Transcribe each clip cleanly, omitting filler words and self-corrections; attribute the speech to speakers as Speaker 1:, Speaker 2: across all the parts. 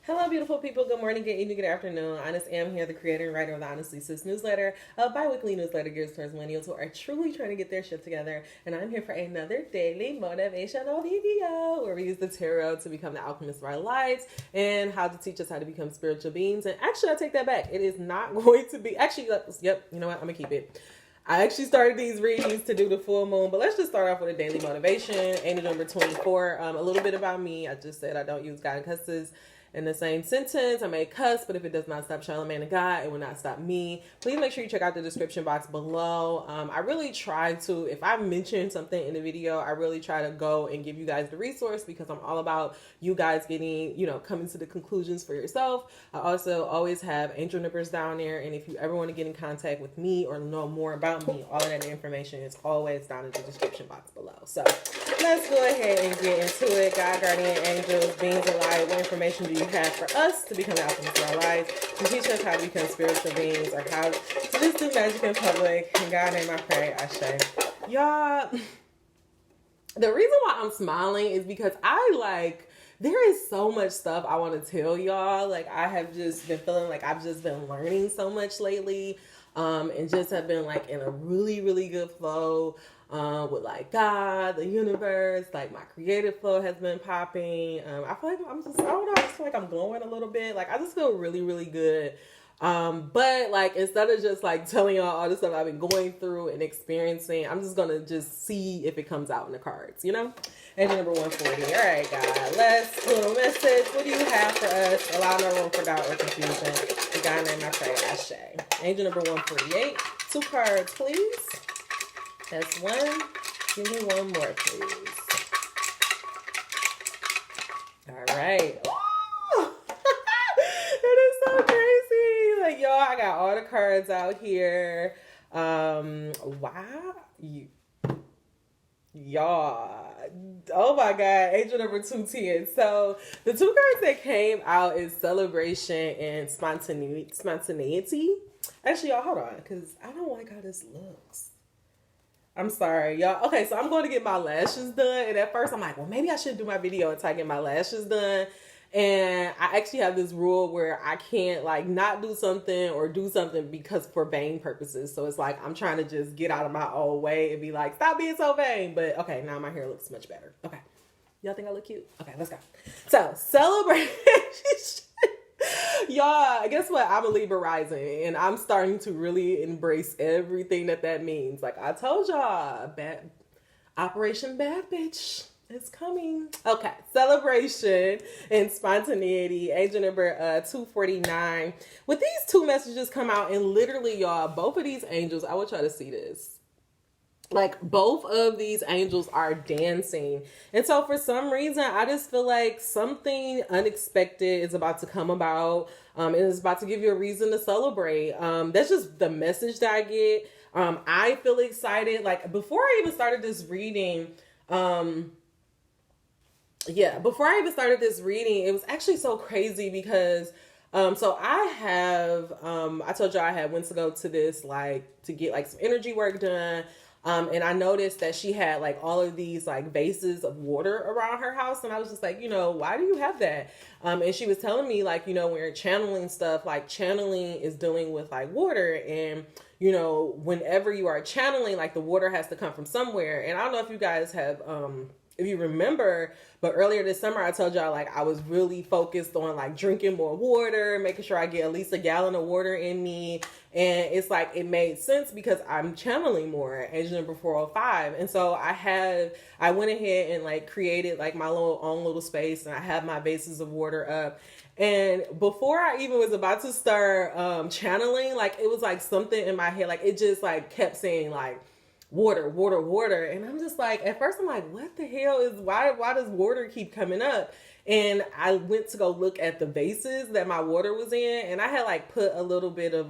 Speaker 1: Hello, beautiful people. Good morning, good evening, good afternoon. Honest Am here, the creator and writer of the Honestly Sis newsletter, a bi-weekly newsletter geared towards millennials who are truly trying to get their shit together. And I'm here for another daily motivational video where we use the tarot to become the alchemists of our lives and how to teach us how to become spiritual beings. And actually, I take that back. It is not going to be, actually, yep, you know what? I'm going to keep it. I actually started these readings to do the full moon, but let's just start off with a daily motivation. Angel number 24. A little bit about me. I just said I don't use God and cusses in the same sentence. I may cuss, but if it does not stop Charlamagne and God, it will not stop me. Please make sure you check out the description box below. I really try to, if I mention something in the video, I really try to go and give you guys the resource because I'm all about you guys getting, coming to the conclusions for yourself. I also always have angel numbers down there. And if you ever want to get in contact with me or know more about me, all of that information is always down in the description box below. So let's go ahead and get into it. God, guardian angels, beings of light, what information do you have for us to become the alchemists of our lives, to teach us how to become spiritual beings, or how to just do magic in public? In God's name I pray, Ashe. Y'all, the reason why I'm smiling is because there is so much stuff I want to tell y'all. Like, I have just been feeling like I've just been learning so much lately, and just have been like in a really, really good flow. With like God, the universe, like my creative flow has been popping. I feel like I don't know, I just feel like I'm glowing a little bit. Like, I just feel really, really good. But like, instead of just like telling y'all all the stuff I've been going through and experiencing, I'm just gonna just see if it comes out in the cards, Angel number 140. All right, God, let's do a message. What do you have for us? Allow no room for doubt or confusion. In God's name I pray, Ashe. Angel number 148. 2 cards, please. That's one. Give me one more, please. All right. Oh! It is so crazy. Like, y'all, I got all the cards out here. Wow. Y'all. Oh my God. Angel number 210. So the 2 cards that came out is celebration and spontaneity. Actually, y'all, hold on, because I don't like how this looks. I'm sorry, y'all. Okay, so I'm going to get my lashes done. And at first I'm like, well, maybe I should do my video until I get my lashes done. And I actually have this rule where I can't like not do something or do something because for vain purposes. So it's like I'm trying to just get out of my own way and be like, stop being so vain. But okay, now my hair looks much better. Okay. Y'all think I look cute? Okay, let's go. So celebrate. Y'all, guess what? I'm a Libra rising, and I'm starting to really embrace everything that means. Like I told y'all, Operation Bad Bitch is coming. Okay, celebration and spontaneity. Angel number 249. With these 2 messages come out, and literally, y'all, both of these angels, I want y'all to see this. Like, both of these angels are dancing. And so for some reason, I just feel like something unexpected is about to come about. And it's about to give you a reason to celebrate. That's just the message that I get. I feel excited. Like, before I even started this reading, it was actually so crazy because so I told you I had went to go to this, like, to get like some energy work done. And I noticed that she had like all of these like vases of water around her house. And I was just like, why do you have that? And she was telling me like, when you're channeling stuff, like channeling is dealing with like water. And, whenever you are channeling, like the water has to come from somewhere. And I don't know if you guys have, if you remember, but earlier this summer, I told y'all like I was really focused on like drinking more water, making sure I get at least a gallon of water in me. And it's like, it made sense because I'm channeling more, angel number 405. And so I went ahead and like created like my own little space, and I have my vases of water up. And before I even was about to start channeling, like it was like something in my head, like it just like kept saying like, water, water, water. And I'm just like, at first I'm like, what the hell why does water keep coming up? And I went to go look at the vases that my water was in, and I had like put a little bit of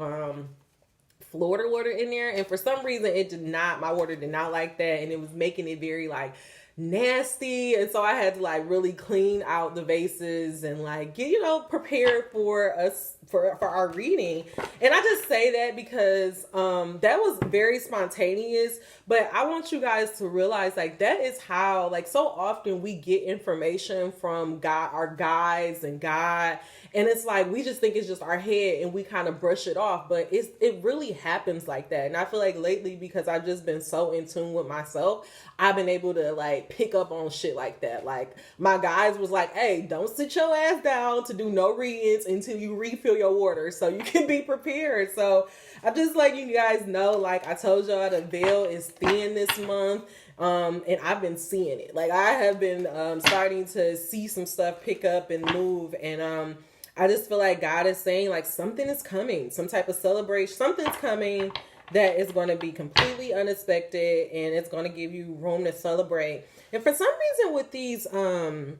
Speaker 1: Florida water in there. And for some reason my water did not like that. And it was making it very like nasty, and so I had to like really clean out the vases and like get, prepared for us for our reading. And I just say that because that was very spontaneous, but I want you guys to realize like that is how, like, so often we get information from God, our guides and God, and it's like we just think it's just our head and we kind of brush it off, but it really happens like that. And I feel like lately, because I've just been so in tune with myself, I've been able to like pick up on shit like that. Like my guys was like, hey, don't sit your ass down to do no readings until you refill your water so you can be prepared. So I'm just letting you guys know, like I told y'all, the veil is thin this month. And I've been seeing it. Like I have been starting to see some stuff pick up and move. And I just feel like God is saying like something is coming, some type of celebration, something's coming that is going to be completely unexpected, and it's going to give you room to celebrate. And for some reason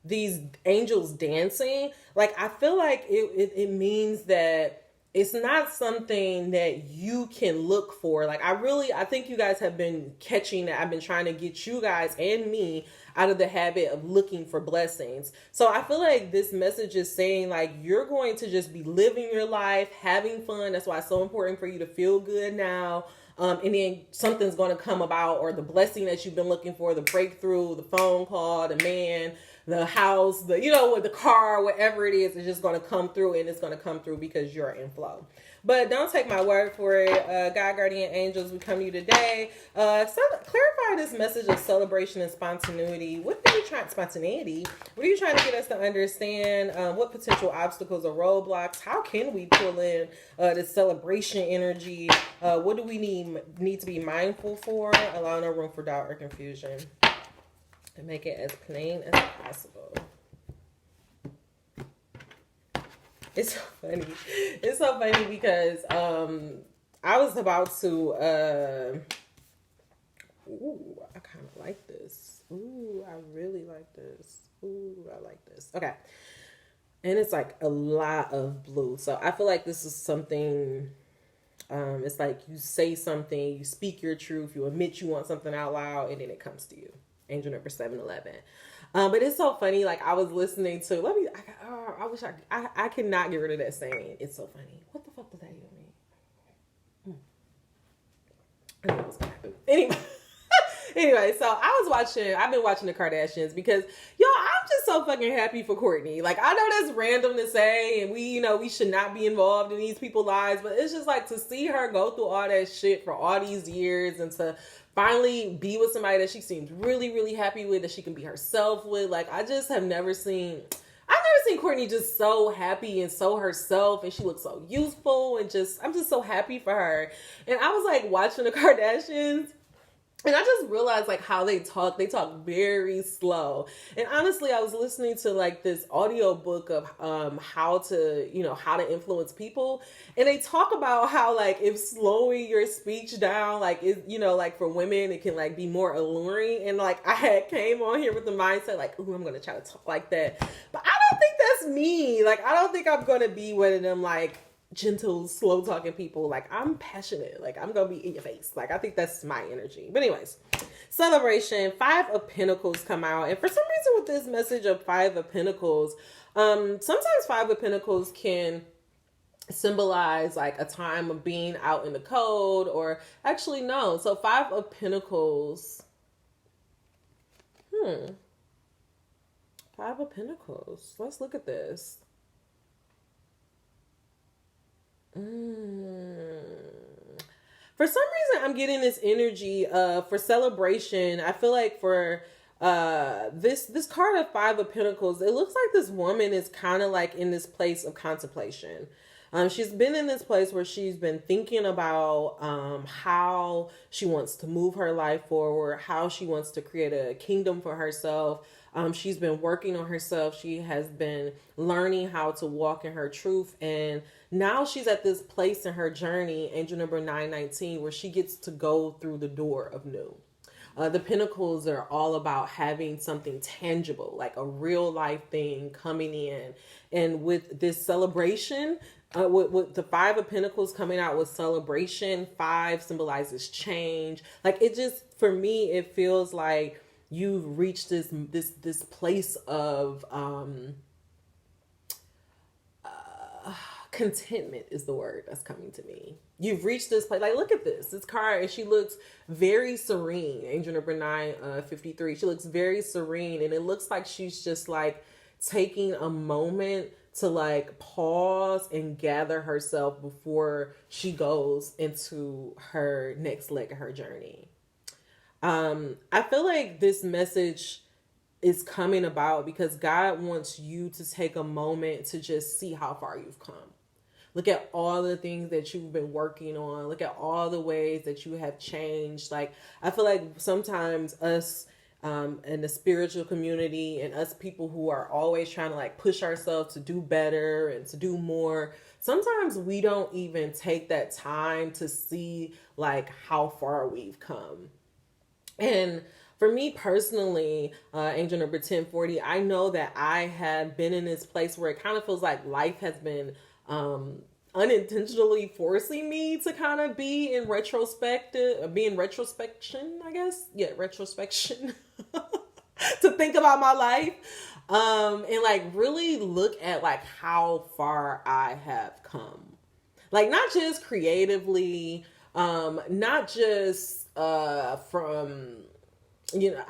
Speaker 1: these angels dancing, like I feel like it means that it's not something that you can look for. Like I think you guys have been catching that I've been trying to get you guys and me out of the habit of looking for blessings. So I feel like this message is saying like you're going to just be living your life, having fun. That's why it's so important for you to feel good now. And then something's going to come about, or the blessing that you've been looking for, the breakthrough, the phone call, the man, the house, with the car, whatever it is just going to come through, and it's going to come through because you're in flow. But don't take my word for it. God, guardian angels, we come to you today. Clarify this message of celebration and spontaneity. What are you trying to get us to understand? What potential obstacles or roadblocks? How can we pull in this celebration energy? What do we need to be mindful for? Allow no room for doubt or confusion. And make it as plain as possible. It's so funny. It's so funny because I was about to I kind of like this. Ooh, I really like this. Ooh, I like this. Okay. And it's like a lot of blue. So I feel like this is something, it's like you say something, you speak your truth, you admit you want something out loud, and then it comes to you. Angel number 711. But it's so funny. Like I was listening to, I wish I cannot get rid of that saying. It's so funny. What the fuck does that even mean? I knew it was gonna happen. Anyway, so I've been watching the Kardashians because, I'm just so fucking happy for Kourtney. Like, I know that's random to say, and we should not be involved in these people's lives, but it's just like to see her go through all that shit for all these years and to finally be with somebody that she seems really, really happy with, that she can be herself with. Like, I just have never seen Kourtney just so happy and so herself, and she looks so youthful, and I'm just so happy for her. And I was like watching the Kardashians, and I just realized like how they talk very slow. And honestly, I was listening to like this audio book of how to influence people. And they talk about how like if slowing your speech down, like like for women, it can like be more alluring. And like I had came on here with the mindset like, ooh, I'm going to try to talk like that. But I don't think that's me. Like, I don't think I'm going to be one of them like gentle, slow talking people. Like, I'm passionate. Like, I'm gonna be in your face. Like, I think that's my energy. But anyways, celebration. 5 of Pentacles come out, and for some reason with this message of 5 of Pentacles, sometimes 5 of Pentacles can symbolize like a time of being out in the cold, or actually no. So 5 of Pentacles. 5 of Pentacles. Let's look at this. For some reason, I'm getting this energy for celebration. I feel like for this card of 5 of Pentacles, it looks like this woman is kind of like in this place of contemplation. She's been in this place where she's been thinking about how she wants to move her life forward, how she wants to create a kingdom for herself. She's been working on herself. She has been learning how to walk in her truth. And now she's at this place in her journey, angel number 919, where she gets to go through the door of new. The Pentacles are all about having something tangible, like a real life thing coming in. And with this celebration, with the Five of Pentacles coming out with celebration, five symbolizes change. Like it just, for me, it feels like you've reached this place of contentment is the word that's coming to me. You've reached this place. Like, look at this card, and she looks very serene. Angel number 953. She looks very serene, and it looks like she's just like taking a moment to like pause and gather herself before she goes into her next leg of her journey. I feel like this message is coming about because God wants you to take a moment to just see how far you've come. Look at all the things that you've been working on. Look at all the ways that you have changed. Like, I feel like sometimes us in the spiritual community and us people who are always trying to like push ourselves to do better and to do more, sometimes we don't even take that time to see like how far we've come. And for me personally, angel number 1040, I know that I have been in this place where it kind of feels like life has been unintentionally forcing me to kind of be in retrospection, I guess. Yeah, retrospection. To think about my life. And like really look at like how far I have come. Like not just creatively, not just from, you know,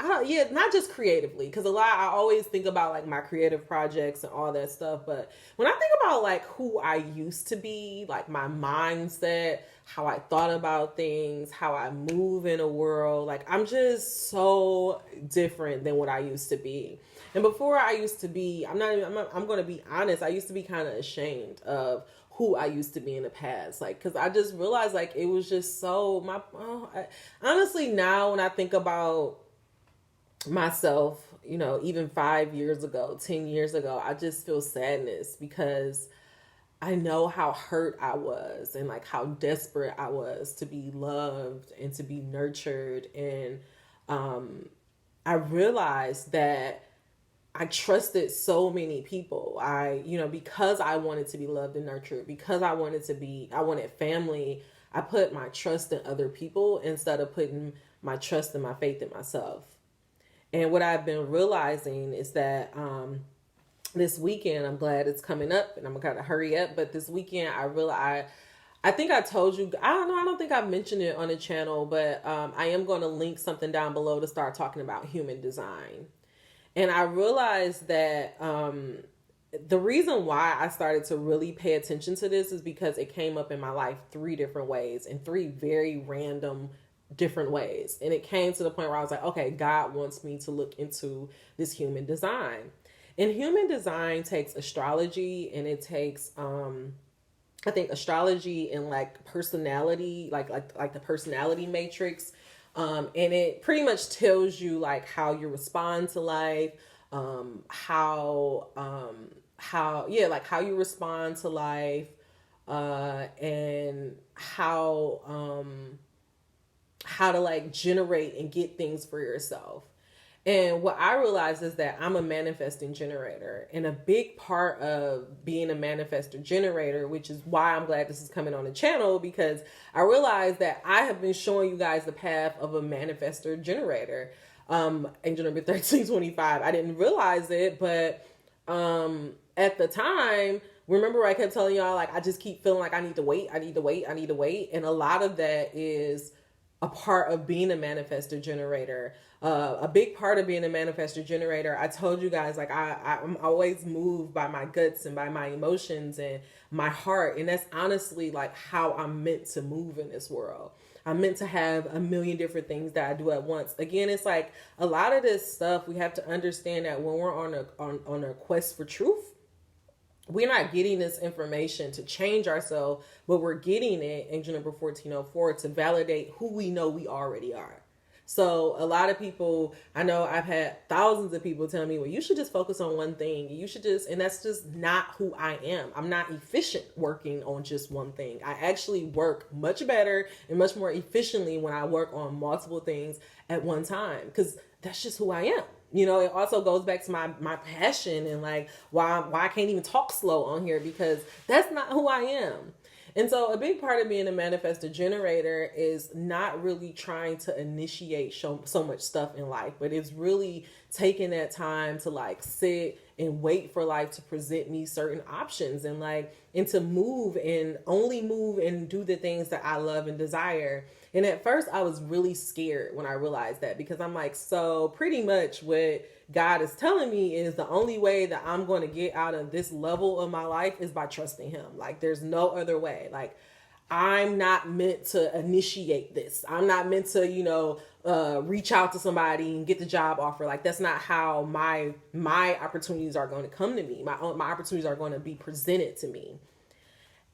Speaker 1: not just creatively, because I always think about like my creative projects and all that stuff. But when I think about like who I used to be, like my mindset, how I thought about things, how I move in a world, like I'm just so different than what I used to be. And before I used to be, I'm going to be honest, I used to be kind of ashamed of who I used to be in the past. Like, cause I just realized like it was just so honestly now when I think about myself, you know, even 5 years ago, 10 years ago, I just feel sadness because I know how hurt I was and like how desperate I was to be loved and to be nurtured. And I realized that I trusted so many people. Because I wanted to be loved and nurtured, because I wanted family, I put my trust in other people instead of putting my trust and my faith in myself. And what I've been realizing is that this weekend, I'm glad it's coming up and I'm gonna kind of hurry up. But this weekend, I think I told you, I don't think I mentioned it on the channel, but I am going to link something down below to start talking about human design. And I realized that the reason why I started to really pay attention to this is because it came up in my life 3 different ways, in 3 very random different ways. And it came to the point where I was like, okay, God wants me to look into this human design. And human design takes astrology, and it takes I think astrology and like personality, like the personality matrix. And it pretty much tells you like how you respond to life, how you respond to life, and how to like generate and get things for yourself. And what I realized is that I'm a manifesting generator, and a big part of being a manifestor generator, which is why I'm glad this is coming on the channel, because I realized that I have been showing you guys the path of a manifestor generator. Angel number 1325. I didn't realize it, but at the time, remember I kept telling y'all, like, I just keep feeling like I need to wait. And a lot of that is a part of being a manifestor generator. A big part of being a manifestor generator, I told you guys, like I'm always moved by my guts and by my emotions and my heart. And that's honestly like how I'm meant to move in this world. I'm meant to have a million different things that I do at once. Again, it's like a lot of this stuff, we have to understand that when we're on a quest for truth, we're not getting this information to change ourselves, but we're getting it, angel number 1404, to validate who we know we already are. So a lot of people, I know I've had thousands of people tell me, well, you should just focus on one thing. You should just, and that's just not who I am. I'm not efficient working on just one thing. I actually work much better and much more efficiently when I work on multiple things at one time, because that's just who I am. You know, it also goes back to my passion and like why I can't even talk slow on here, because that's not who I am. And so a big part of being a manifestor generator is not really trying to initiate so much stuff in life, but it's really taking that time to like sit and wait for life to present me certain options, and to move and only move and do the things that I love and desire. And at first I was really scared when I realized that, because I'm like, so pretty much what God is telling me is the only way that I'm going to get out of this level of my life is by trusting him. Like, there's no other way. Like, I'm not meant to initiate this. I'm not meant to, reach out to somebody and get the job offer. Like, that's not how my opportunities are going to come to me. My opportunities are going to be presented to me.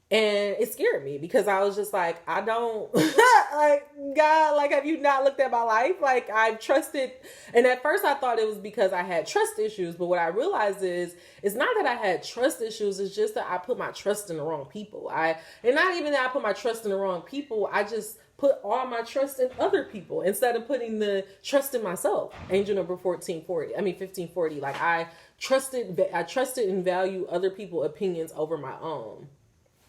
Speaker 1: And it scared me, because I was just like, I don't like, God, like, have you not looked at my life? Like, I've trusted. And at first I thought it was because I had trust issues. But what I realized is, it's not that I had trust issues. It's just that I put my trust in the wrong people. And not even that I put my trust in the wrong people. I just put all my trust in other people instead of putting the trust in myself. Angel number 1540. Like, I trusted and value other people's opinions over my own.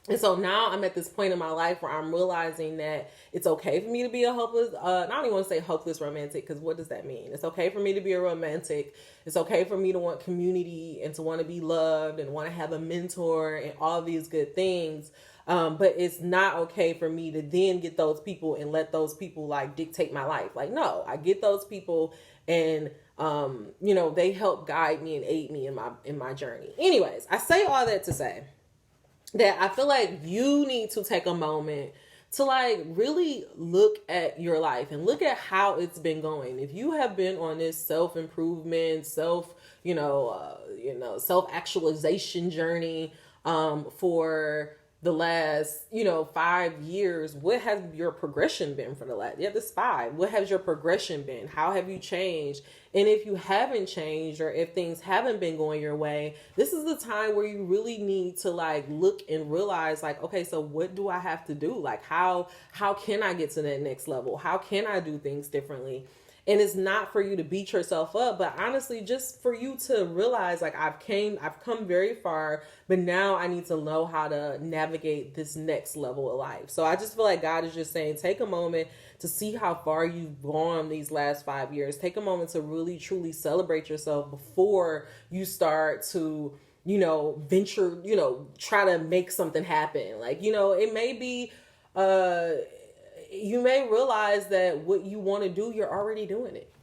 Speaker 1: And so now I'm at this point in my life where I'm realizing that it's okay for me to be a hopeless, I don't even want to say hopeless romantic, because what does that mean? It's okay for me to be a romantic. It's okay for me to want community and to want to be loved and want to have a mentor and all these good things. But it's not okay for me to then get those people and let those people like dictate my life. Like, no, I get those people and, they help guide me and aid me in my journey. Anyways, I say all that to say that I feel like you need to take a moment to like really look at your life and look at how it's been going. If you have been on this self-improvement, self-actualization journey for the last, 5 years, what has your progression been for the last, this 5, what has your progression been? How have you changed? And if you haven't changed, or if things haven't been going your way, this is the time where you really need to like look and realize like, okay, so what do I have to do? Like, how can I get to that next level? How can I do things differently? And it's not for you to beat yourself up, but honestly, just for you to realize like, I've come very far, but now I need to know how to navigate this next level of life. So I just feel like God is just saying, take a moment to see how far you've gone these last 5 years. Take a moment to really, truly celebrate yourself before you start to, venture, try to make something happen. Like, it may be, you may realize that what you want to do, you're already doing it.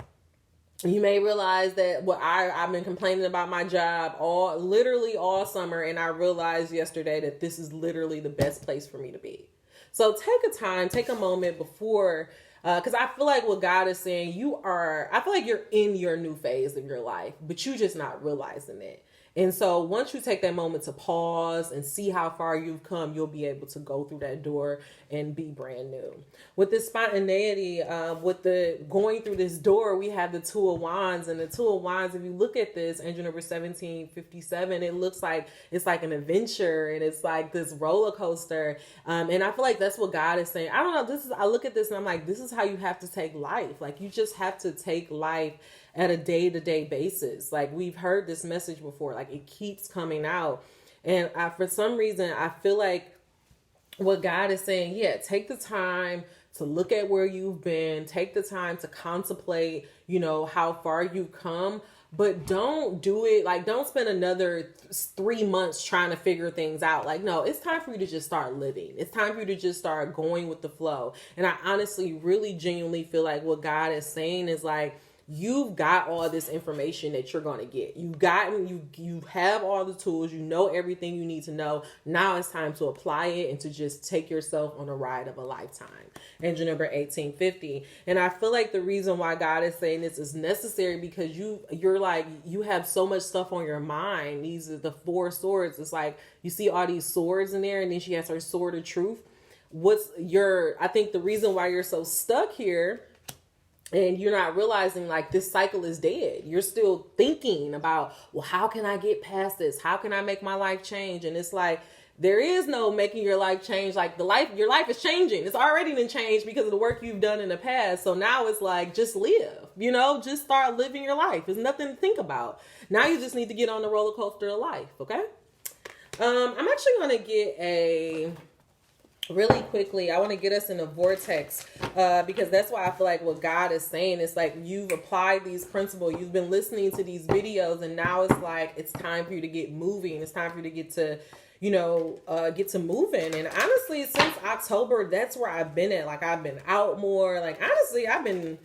Speaker 1: You may realize that I've been complaining about my job literally all summer, and I realized yesterday that this is literally the best place for me to be. So take a moment before, because I feel like what God is saying, I feel like you're in your new phase of your life, but you're just not realizing it. And so once you take that moment to pause and see how far you've come, you'll be able to go through that door and be brand new. With this spontaneity, with the going through this door, we have the Two of Wands. And the Two of Wands, if you look at this, angel number 1757, it looks like it's like an adventure, and it's like this roller coaster. And I feel like that's what God is saying. I don't know, I look at this and I'm like, this is how you have to take life. Like, you just have to take life at a day-to-day basis. Like, we've heard this message before, like it keeps coming out. And for some reason, I feel like what God is saying, take the time to look at where you've been, take the time to contemplate, how far you've come, but don't do it. Like, don't spend another 3 months trying to figure things out. Like, no, it's time for you to just start living. It's time for you to just start going with the flow. And I honestly, really genuinely feel like what God is saying is like, you've got all this information that you're going to get. You have all the tools, everything you need to know. Now it's time to apply it and to just take yourself on a ride of a lifetime. Angel number 1850. And I feel like the reason why God is saying this is necessary because you're like, you have so much stuff on your mind. These are the 4 swords. It's like, you see all these swords in there, and then she has her sword of truth. I think the reason why you're so stuck here And you're not realizing like this cycle is dead. You're still thinking about, well, how can I get past this? How can I make my life change? And it's like, there is no making your life change. Like your life is changing. It's already been changed because of the work you've done in the past. So now it's like, just live, just start living your life. There's nothing to think about. Now you just need to get on the roller coaster of life. Okay. I'm actually going to get really quickly, I want to get us in a vortex because that's why I feel like what God is saying is like, you've applied these principles, you've been listening to these videos, and now it's like it's time for you to get moving. It's time for you to get to moving. And honestly, since October, that's where I've been at. Like, I've been out more. Like, honestly, I've been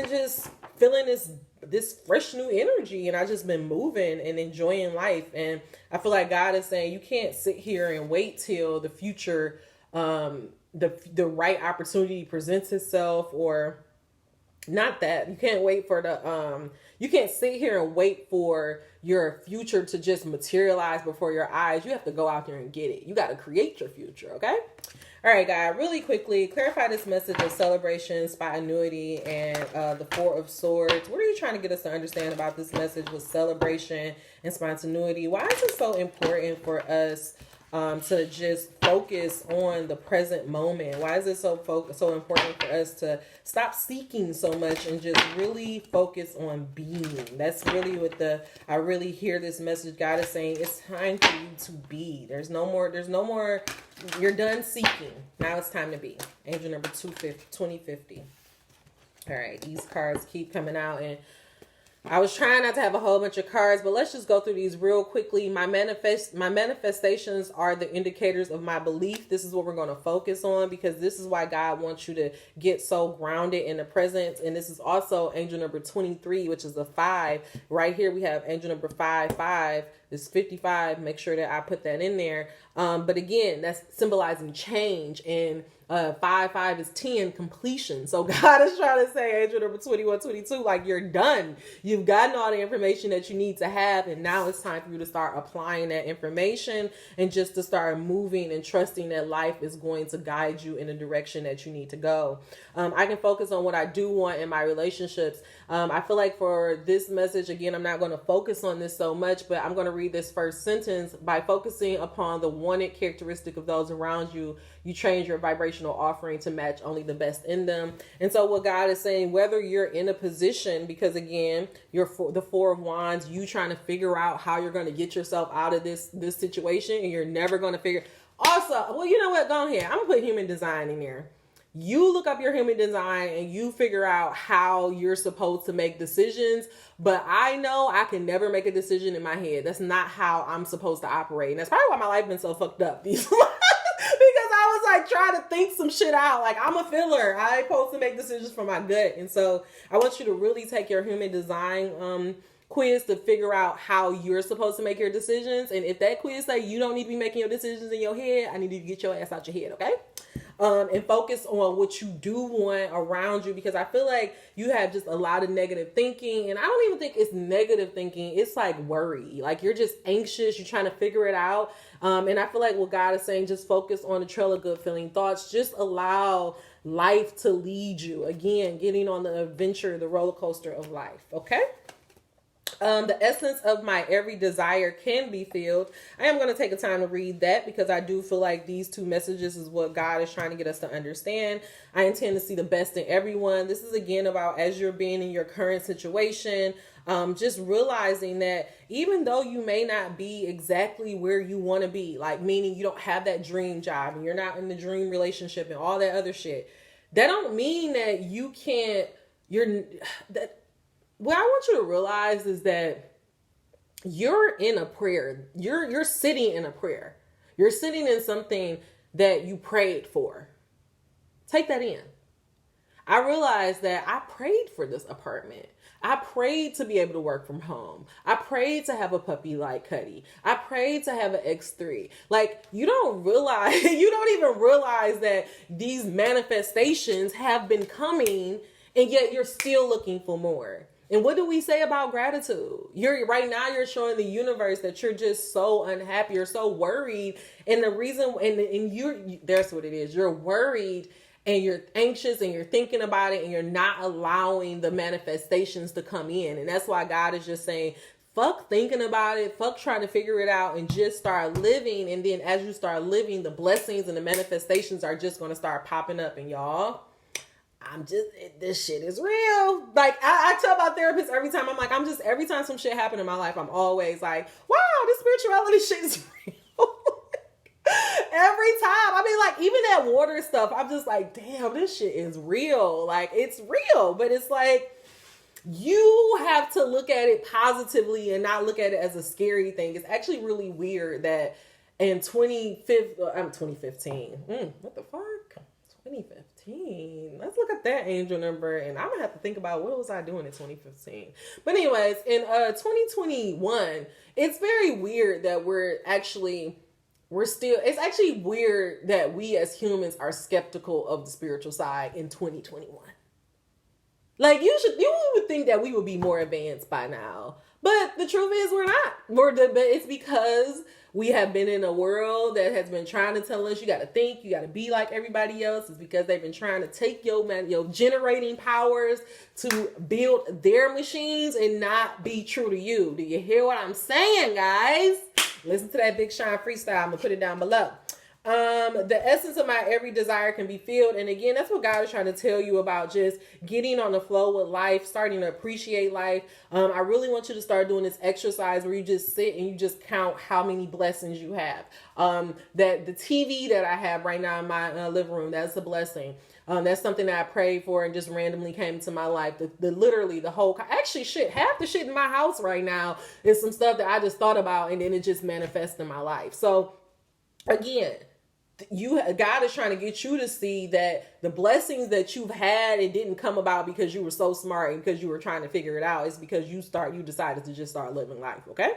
Speaker 1: just feeling this fresh new energy, and I've just been moving and enjoying life. And I feel like God is saying, you can't sit here and wait till the future, the right opportunity presents itself, or not that. You can't wait for you can't sit here and wait for your future to just materialize before your eyes. You have to go out there and get it. You got to create your future. Okay. All right, guys, really quickly, clarify this message of celebration, spontaneity, and the Four of Swords. What are you trying to get us to understand about this message with celebration and spontaneity? Why is it so important for us to just focus on the present moment? Why is it so important for us to stop seeking so much and just really focus on being? That's really what I really hear this message. God is saying it's time for you to be. There's no more, you're done seeking. Now it's time to be. Angel number 2050. All right, these cards keep coming out, and I was trying not to have a whole bunch of cards, but let's just go through these real quickly. My manifestations are the indicators of my belief. This is what we're going to focus on, because this is why God wants you to get so grounded in the present. And this is also angel number 23, which is a 5. Right here we have angel number 5. It's 55. Make sure that I put that in there. But again, that's symbolizing change, and 5 is 10, completion. So God is trying to say, angel number 21, 22, like, you're done. You've gotten all the information that you need to have, and now it's time for you to start applying that information and just to start moving and trusting that life is going to guide you in the direction that you need to go. I can focus on what I do want in my relationships. I feel like for this message, again, I'm not going to focus on this so much, but I'm going to read this first sentence. By focusing upon the wanted characteristic of those around you, you change your vibrational offering to match only the best in them. And so what God is saying, whether you're in a position, because again, you're the 4 of Wands, you trying to figure out how you're going to get yourself out of this situation, and you're never going to figure. Also, well, you know what? Go ahead. I'm going to put human design in there. You look up your human design and you figure out how you're supposed to make decisions. But I know I can never make a decision in my head. That's not how I'm supposed to operate. And that's probably why my life been so fucked up these because I was like trying to think some shit out. Like, I'm a filler. I ain't supposed to make decisions from my gut. And so I want you to really take your human design quiz to figure out how you're supposed to make your decisions. And if that quiz say you don't need to be making your decisions in your head, I need you to get your ass out your head, okay? And focus on what you do want around you, because I feel like you have just a lot of negative thinking. And I don't even think it's negative thinking. It's like worry. Like, you're just anxious. You're trying to figure it out. And I feel like what God is saying, just focus on the trail of good feeling thoughts. Just allow life to lead you. Again, getting on the adventure, the roller coaster of life. Okay? The essence of my every desire can be filled. I am going to take a time to read that, because I do feel like these 2 messages is what God is trying to get us to understand. I intend to see the best in everyone. This is again about, as you're being in your current situation, just realizing that even though you may not be exactly where you want to be, like, meaning you don't have that dream job and you're not in the dream relationship and all that other shit, that don't mean that you can't, what I want you to realize is that you're in a prayer. You're sitting in a prayer. You're sitting in something that you prayed for. Take that in. I realized that I prayed for this apartment. I prayed to be able to work from home. I prayed to have a puppy like Cuddy. I prayed to have an X3. Like, you don't even realize that these manifestations have been coming, and yet you're still looking for more. And what do we say about gratitude? Right now you're showing the universe that you're just so unhappy or so worried. And the reason, and that's what it is. You're worried and you're anxious and you're thinking about it and you're not allowing the manifestations to come in. And that's why God is just saying, fuck thinking about it, fuck trying to figure it out, and just start living. And then as you start living, the blessings and the manifestations are just going to start popping up. And y'all, this shit is real. Like I tell my therapist every time, I'm like, every time some shit happen in my life, I'm always like, wow, this spirituality shit is real. Every time. I mean, like, even that water stuff, I'm just like, damn, this shit is real. Like, it's real. But it's like, you have to look at it positively and not look at it as a scary thing. It's actually really weird that in 2015. What the fuck? 2015. Let's look at that angel number. And I'm going to have to think about what was I doing in 2015. But anyways, in 2021, it's very weird that it's actually weird that we as humans are skeptical of the spiritual side in 2021. Like, you would think that we would be more advanced by now. But the truth is we're not. But it's because we have been in a world that has been trying to tell us you got to think, you got to be like everybody else. It's because they've been trying to take your generating powers to build their machines and not be true to you. Do you hear what I'm saying, guys? Listen to that Big Sean freestyle. I'm going to put it down below. The essence of my every desire can be filled. And again, that's what God is trying to tell you about, just getting on the flow with life, starting to appreciate life. I really want you to start doing this exercise where you just sit and you just count how many blessings you have. That the TV that I have right now in my living room, that's a blessing. That's something that I prayed for and just randomly came into my life. Literally the whole, actually half the shit in my house right now is some stuff that I just thought about and then it just manifests in my life. So again, God is trying to get you to see that the blessings that you've had, it didn't come about because you were so smart and because you were trying to figure it out. It's because you decided to just start living life. Okay.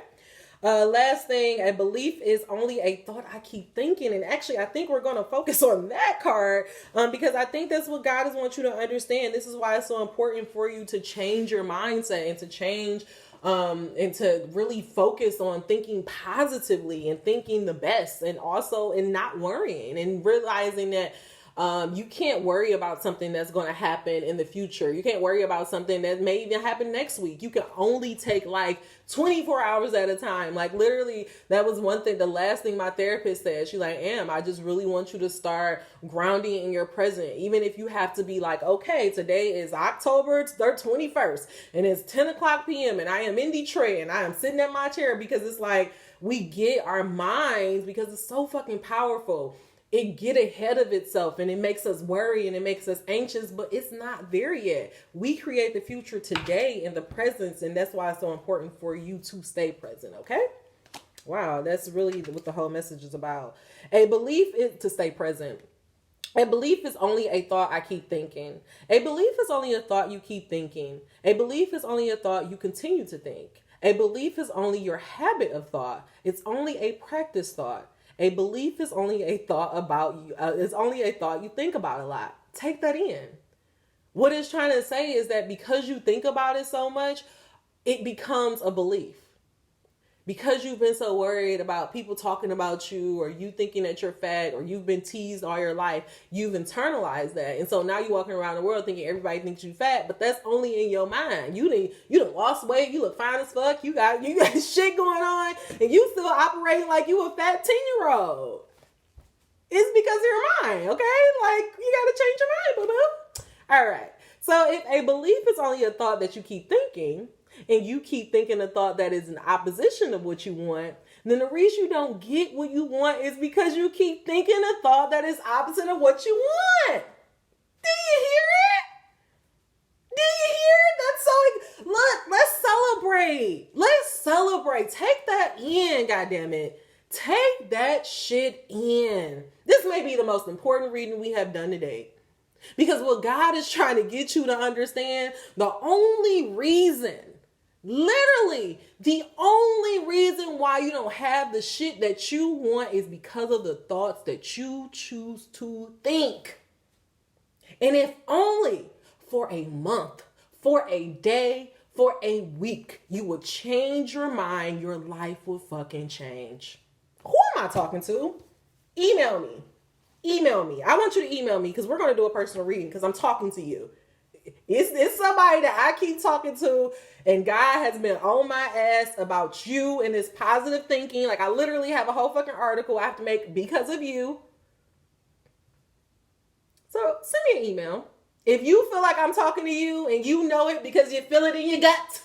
Speaker 1: Last thing, a belief is only a thought I keep thinking. And actually, I think we're going to focus on that card because I think that's what God wants you to understand. This is why it's so important for you to change your mindset and to change and to really focus on thinking positively and thinking the best, and also in not worrying and realizing that you can't worry about something that's going to happen in the future. You can't worry about something that may even happen next week. You can only take life 24 hours at a time. Like literally, that was one thing. The last thing my therapist said, she's like, I just really want you to start grounding in your present. Even if you have to be like, okay, today is October 21st and it's 10 o'clock p.m. and I am in Detroit and I am sitting at my chair, because it's like we get our minds, because it's so fucking powerful. It get ahead of itself and it makes us worry and it makes us anxious, but it's not there yet. We create the future today in the presence, and that's why it's so important for you to stay present, okay? Wow, that's really what the whole message is about. A belief is to stay present. A belief is only a thought I keep thinking. A belief is only a thought you keep thinking. A belief is only a thought you continue to think. A belief is only your habit of thought. It's only a practice thought. A belief is only a thought about you. It's only a thought you think about a lot. Take that in. What it's trying to say is that because you think about it so much, it becomes a belief. Because you've been so worried about people talking about you, or you thinking that you're fat, or you've been teased all your life, you've internalized that. And so now you're walking around the world thinking everybody thinks you fat, but that's only in your mind. You done lost weight, you look fine as fuck, you got shit going on, and you still operating like you a fat 10-year-old. It's because of your mind, okay? Like, you gotta change your mind, boo-boo. All right. So if a belief is only a thought that you keep thinking, and you keep thinking a thought that is in opposition of what you want, then the reason you don't get what you want is because you keep thinking a thought that is opposite of what you want. Do you hear it? Do you hear it? That's so... Look, let's celebrate. Let's celebrate. Take that in, goddammit. Take that shit in. This may be the most important reading we have done today. Because what God is trying to get you to understand, the only reason, literally, the only reason why you don't have the shit that you want is because of the thoughts that you choose to think. And if only for a month, for a day, for a week, you would change your mind, your life would fucking change. Who am I talking to? Email me. email me. I want you to email me because we're going to do a personal reading because I'm talking to you. It's somebody that I keep talking to, and God has been on my ass about you and this positive thinking. Like, I literally have a whole fucking article I have to make because of you. So send me an email. If you feel like I'm talking to you and you know it because you feel it in your gut,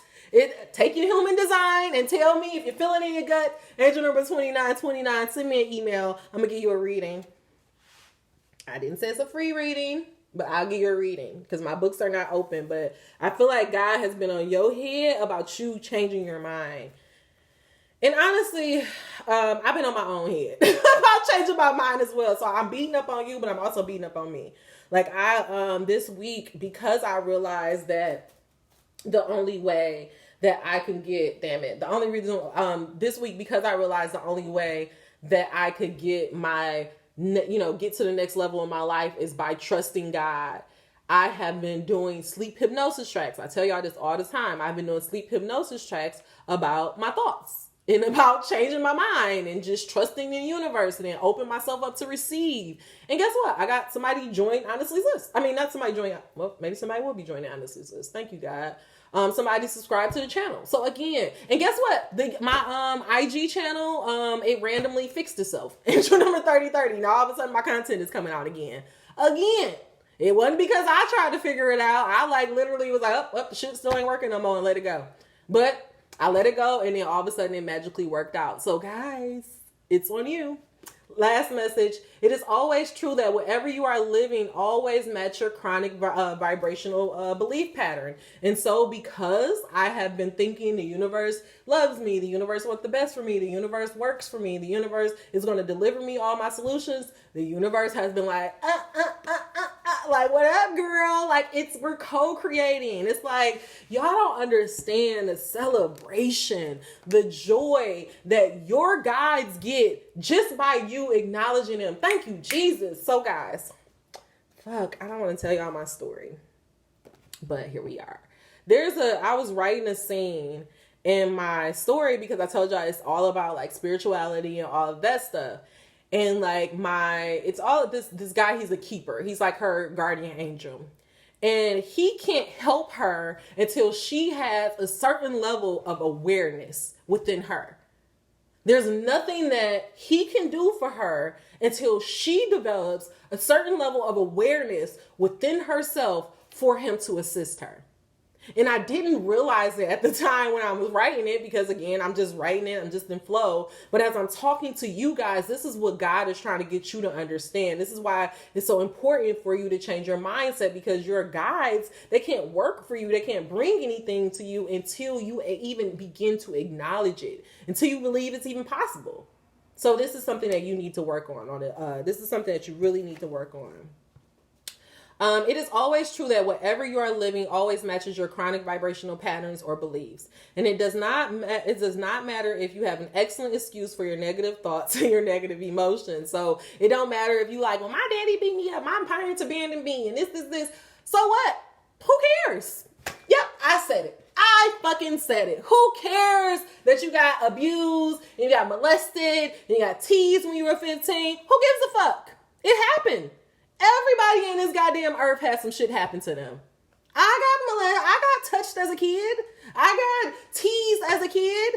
Speaker 1: take your human design and tell me if you feel it in your gut. Angel number 2929, send me an email. I'm going to give you a reading. I didn't say it's a free reading, but I'll give you a reading because my books are not open. But I feel like God has been on your head about you changing your mind. And honestly, I've been on my own head about changing my mind as well. So I'm beating up on you, but I'm also beating up on me. Like this week, because I realized that the only way that I can get, the only reason, this week, because I realized the only way that I could get get to the next level in my life is by trusting God. I have been doing sleep hypnosis tracks. I tell y'all this all the time. I've been doing sleep hypnosis tracks about my thoughts and about changing my mind and just trusting the universe and then open myself up to receive. And guess what? I got somebody join Honestly's list. I mean, not somebody join, well, maybe somebody will be joining Honestly's list. Thank you, God. Somebody subscribe to the channel. So again, and guess what? My IG channel, it randomly fixed itself. Intro number 3030. Now all of a sudden my content is coming out again. It wasn't because I tried to figure it out. I literally was like, the shit still ain't working no more, and let it go. But I let it go, and then all of a sudden it magically worked out. So guys, it's on you. Last message. It is always true that whatever you are living always match your chronic vibrational belief pattern. And so because I have been thinking the universe loves me, the universe wants the best for me, the universe works for me, the universe is going to deliver me all my solutions, the universe has been like, like, what up, girl? Like, we're co-creating. It's like, y'all don't understand the celebration, the joy that your guides get just by you acknowledging them. Thank you, Jesus. So guys, I don't want to tell y'all my story, but here we are. I was writing a scene in my story because I told y'all it's all about like spirituality and all of that stuff. And like it's all this guy, he's a keeper. He's like her guardian angel. And he can't help her until she has a certain level of awareness within her. There's nothing that he can do for her until she develops a certain level of awareness within herself for him to assist her. And I didn't realize it at the time when I was writing it because, again, I'm just writing it. I'm just in flow. But as I'm talking to you guys, this is what God is trying to get you to understand. This is why it's so important for you to change your mindset, because your guides, they can't work for you. They can't bring anything to you until you even begin to acknowledge it, until you believe it's even possible. So this is something that you need to work on. This is something that you really need to work on. It is always true that whatever you are living always matches your chronic vibrational patterns or beliefs. And it does not matter if you have an excellent excuse for your negative thoughts and your negative emotions. So it don't matter if you like, well, my daddy beat me up, my parents abandoned me, and this. So what? Who cares? Yep, I said it. I fucking said it. Who cares that you got abused, and you got molested, and you got teased when you were 15? Who gives a fuck? It happened. Everybody in this goddamn earth had some shit happen to them. I got touched as a kid. I got teased as a kid.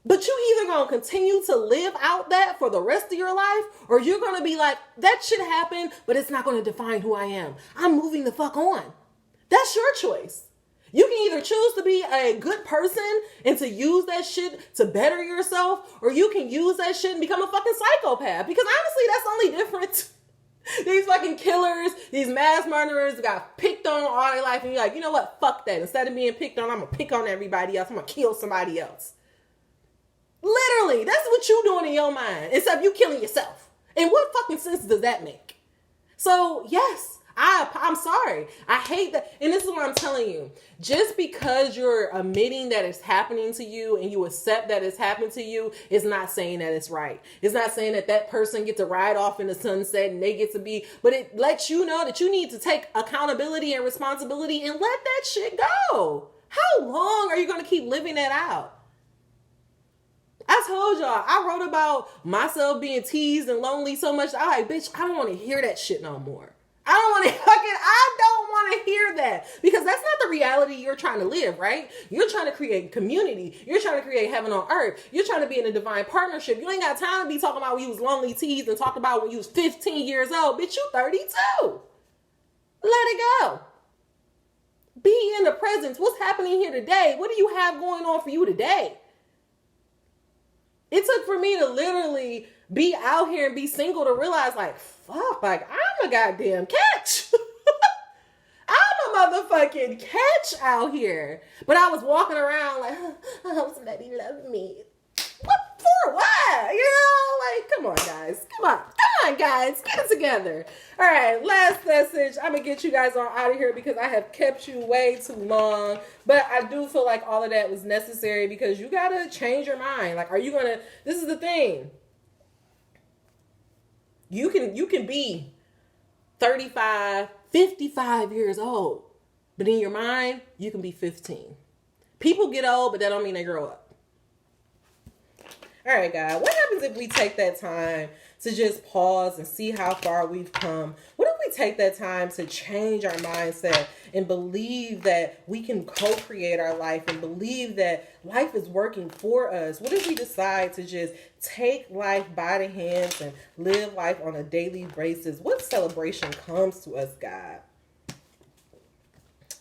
Speaker 1: But you either going to continue to live out that for the rest of your life, or you're going to be like, that shit happened, but it's not going to define who I am. I'm moving the fuck on. That's your choice. You can either choose to be a good person and to use that shit to better yourself, or you can use that shit and become a fucking psychopath. Because honestly, that's the only difference. These fucking killers, these mass murderers got picked on all their life, and you're like, you know what? Fuck that. Instead of being picked on, I'm going to pick on everybody else. I'm going to kill somebody else. Literally, that's what you doing in your mind, instead of you killing yourself. And what fucking sense does that make? So, yes, I'm sorry. I hate that. And this is what I'm telling you. Just because you're admitting that it's happening to you and you accept that it's happened to you is not saying that it's right. It's not saying that that person gets to ride off in the sunset and they get to be, but it lets you know that you need to take accountability and responsibility and let that shit go. How long are you going to keep living that out? I told told y'all, I wrote about myself being teased and lonely so much. I like, bitch, I don't want to hear that shit no more. I don't want to hear that, because that's not the reality you're trying to live, right? You're trying to create community. You're trying to create heaven on earth. You're trying to be in a divine partnership. You ain't got time to be talking about when you was lonely, teased, and talk about when you was 15 years old. Bitch, you 32. Let it go. Be in the presence. What's happening here today? What do you have going on for you today? It took for me to literally be out here and be single to realize, like, fuck, like, I'm a goddamn catch. I'm a motherfucking catch out here. But I was walking around like, I hope somebody loves me. What for? What? You know, like, come on, guys. Come on, guys. Get it together. All right, last message. I'm going to get you guys on out of here because I have kept you way too long. But I do feel like all of that was necessary because you got to change your mind. Like, are you going to, this is the thing. You can be 35, 55 years old, but in your mind, you can be 15. People get old, but that don't mean they grow up. All right, guys, what happens if we take that time to just pause and see how far we've come? What if we take that time to change our mindset and believe that we can co-create our life and believe that life is working for us? What if we decide to just take life by the hands and live life on a daily basis? What celebration comes to us, God?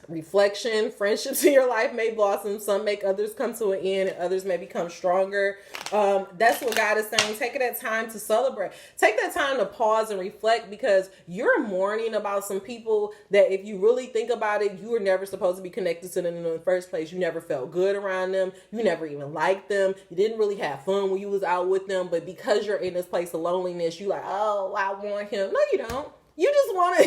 Speaker 1: Reflection, friendships in your life may blossom. Some make others come to an end and others may become stronger. That's what God is saying. Take that time to celebrate. Take that time to pause and reflect, because you're mourning about some people that, if you really think about it, you were never supposed to be connected to them in the first place. You never felt good around them. You never even liked them. You didn't really have fun when you was out with them. But because you're in this place of loneliness, you like, oh, I want him. No, you don't. You just want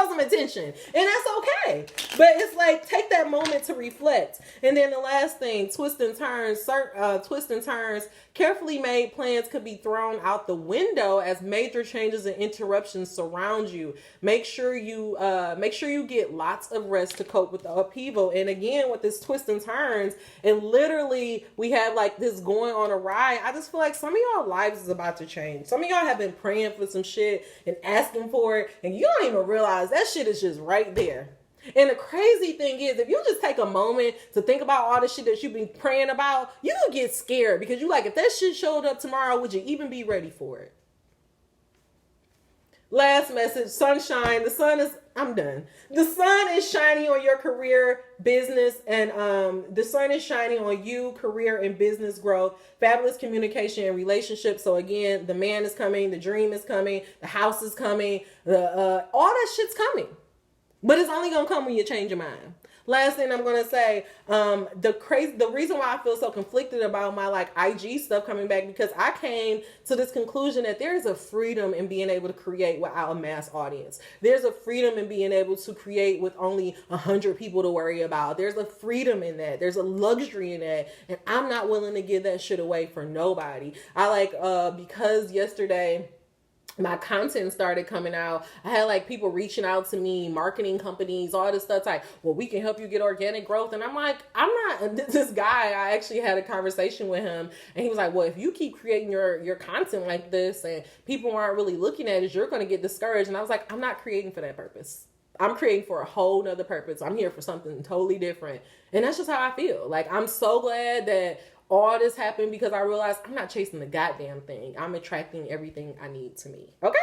Speaker 1: some attention, and that's okay. But it's like, take that moment to reflect. And then the last thing, twists and turns. Carefully made plans could be thrown out the window as major changes and interruptions surround you. Make sure you get lots of rest to cope with the upheaval. And again, with this twists and turns, and literally we have like this going on a ride. I just feel like some of y'all lives is about to change. Some of y'all have been praying for some shit and asking for it, and you don't even realize that shit is just right there. And the crazy thing is, if you just take a moment to think about all the shit that you've been praying about, you will get scared, because you like, if that shit showed up tomorrow, would you even be ready for it? Last message, sunshine. I'm done. The sun is shining on your career, business, and the sun is shining on you, career and business growth, fabulous communication and relationships. So again, the man is coming, the dream is coming, the house is coming, all that shit's coming. But it's only going to come when you change your mind. Last thing I'm going to say, the reason why I feel so conflicted about my like IG stuff coming back, because I came to this conclusion that there is a freedom in being able to create without a mass audience. There's a freedom in being able to create with only 100 people to worry about. There's a freedom in that. There's a luxury in that. And I'm not willing to give that shit away for nobody. Because yesterday my content started coming out, I had like people reaching out to me, marketing companies, all this stuff like, well, we can help you get organic growth. And I'm like, this guy, I actually had a conversation with him, and he was like, well, if you keep creating your content like this and people aren't really looking at it, you're going to get discouraged. And I was like, I'm not creating for that purpose. I'm creating for a whole nother purpose. I'm here for something totally different. And that's just how I feel. Like, I'm so glad that all this happened, because I realized I'm not chasing the goddamn thing. I'm attracting everything I need to me. Okay?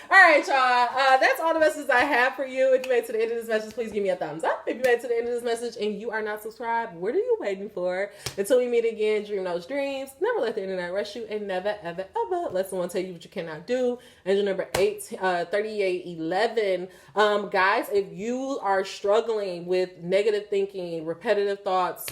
Speaker 1: All right, y'all. That's all the messages I have for you. If you made it to the end of this message, please give me a thumbs up. If you made it to the end of this message and you are not subscribed, what are you waiting for? Until we meet again, dream those dreams. Never let the internet rush you, and never, ever, ever let someone tell you what you cannot do. Angel number 3811. Guys, if you are struggling with negative thinking, repetitive thoughts,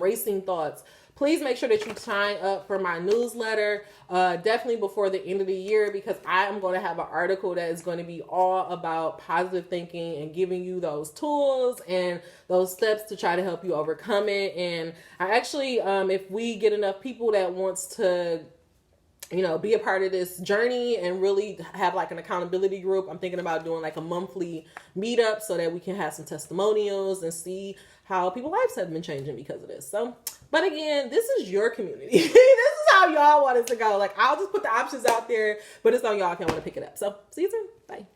Speaker 1: racing thoughts, please make sure that you sign up for my newsletter, definitely before the end of the year, because I am going to have an article that is going to be all about positive thinking and giving you those tools and those steps to try to help you overcome it. And I actually, if we get enough people that wants to, be a part of this journey and really have like an accountability group, I'm thinking about doing like a monthly meetup so that we can have some testimonials and see how people's lives have been changing because of this. So But again, this is your community. This is how y'all want it to go. Like, I'll just put the options out there, but it's on y'all if y'all want to pick it up. So see you soon. Bye.